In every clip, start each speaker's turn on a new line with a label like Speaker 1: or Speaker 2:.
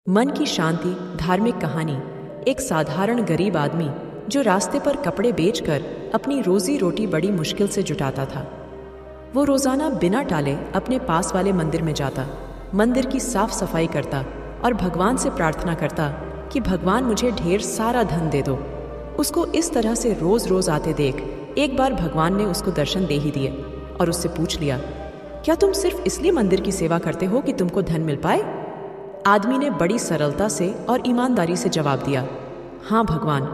Speaker 1: मन की शांति धार्मिक कहानी। एक साधारण गरीब आदमी जो रास्ते पर कपड़े बेचकर अपनी रोजी रोटी बड़ी मुश्किल से जुटाता था। वो रोजाना बिना टाले अपने पास वाले मंदिर में जाता, मंदिर की साफ सफाई करता और भगवान से प्रार्थना करता कि भगवान मुझे ढेर सारा धन दे दो। उसको इस तरह से रोज रोज आते देख एक बार भगवान ने उसको दर्शन दे ही दिए और उससे पूछ लिया, क्या तुम सिर्फ इसलिए मंदिर की सेवा करते हो कि तुमको धन मिल पाए? आदमी ने बड़ी सरलता से और ईमानदारी से जवाब दिया, हाँ भगवान,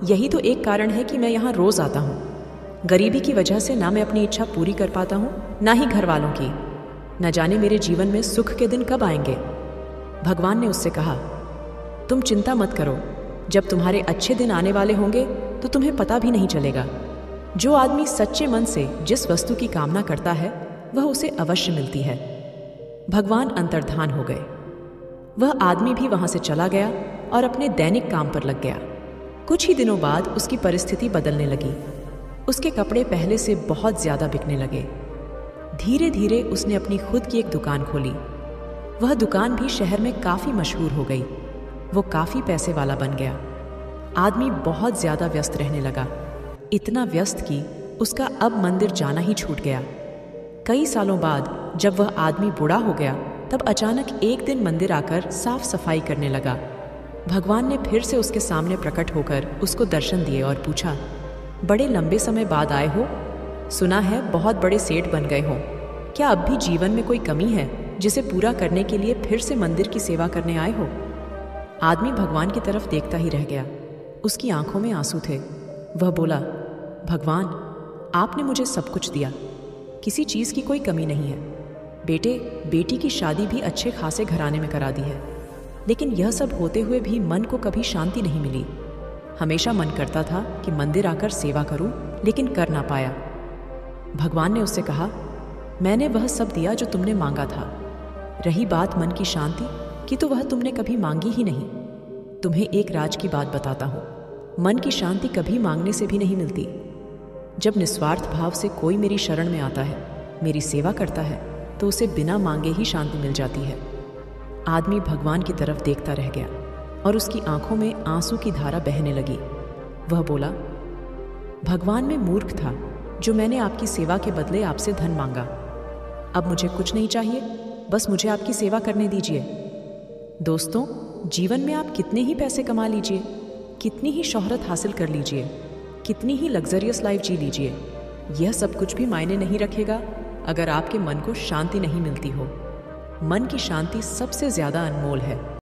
Speaker 1: यही तो एक कारण है कि मैं यहाँ रोज आता हूँ। गरीबी की वजह से ना मैं अपनी इच्छा पूरी कर पाता हूँ, ना ही घर वालों की। न जाने मेरे जीवन में सुख के दिन कब आएंगे। भगवान ने उससे कहा, तुम चिंता मत करो, जब तुम्हारे अच्छे दिन आने वाले होंगे तो तुम्हें पता भी नहीं चलेगा। जो आदमी सच्चे मन से जिस वस्तु की कामना करता है वह उसे अवश्य मिलती है। भगवान अंतर्धान हो गए। वह आदमी भी वहां से चला गया और अपने दैनिक काम पर लग गया। कुछ ही दिनों बाद उसकी परिस्थिति बदलने लगी। उसके कपड़े पहले से बहुत ज्यादा बिकने लगे। धीरे धीरे उसने अपनी खुद की एक दुकान खोली। वह दुकान भी शहर में काफी मशहूर हो गई। वो काफी पैसे वाला बन गया। आदमी बहुत ज्यादा व्यस्त रहने लगा, इतना व्यस्त कि उसका अब मंदिर जाना ही छूट गया। कई सालों बाद जब वह आदमी बूढ़ा हो गया तब अचानक एक दिन मंदिर आकर साफ सफाई करने लगा। भगवान ने फिर से उसके सामने प्रकट होकर उसको दर्शन दिए और पूछा, बड़े लंबे समय बाद आए हो, सुना है बहुत बड़े सेठ बन गए हो। क्या अब भी जीवन में कोई कमी है जिसे पूरा करने के लिए फिर से मंदिर की सेवा करने आए हो? आदमी भगवान की तरफ देखता ही रह गया। उसकी आंखों में आंसू थे। वह बोला, भगवान, आपने मुझे सब कुछ दिया, किसी चीज की कोई कमी नहीं है। बेटी की शादी भी अच्छे खासे घराने में करा दी है, लेकिन यह सब होते हुए भी मन को कभी शांति नहीं मिली। हमेशा मन करता था कि मंदिर आकर सेवा करूं, लेकिन कर ना पाया। भगवान ने उससे कहा, मैंने वह सब दिया जो तुमने मांगा था। रही बात मन की शांति की, तो वह तुमने कभी मांगी ही नहीं। तुम्हें एक राज की बात बताता हूं, मन की शांति कभी मांगने से भी नहीं मिलती। जब निस्वार्थ भाव से कोई मेरी शरण में आता है, मेरी सेवा करता है, तो उसे बिना मांगे ही शांति मिल जाती है। आदमी भगवान की तरफ देखता रह गया और उसकी आंखों में आंसू की धारा बहने लगी। वह बोला, भगवान मैं मूर्ख था जो मैंने आपकी सेवा के बदले आपसे धन मांगा। अब मुझे कुछ नहीं चाहिए, बस मुझे आपकी सेवा करने दीजिए। दोस्तों, जीवन में आप कितने ही पैसे कमा लीजिए, कितनी ही शोहरत हासिल कर लीजिए, कितनी ही लग्जरियस लाइफ जी लीजिए, यह सब कुछ भी मायने नहीं रखेगा अगर आपके मन को शांति नहीं मिलती हो। मन की शांति सबसे ज्यादा अनमोल है।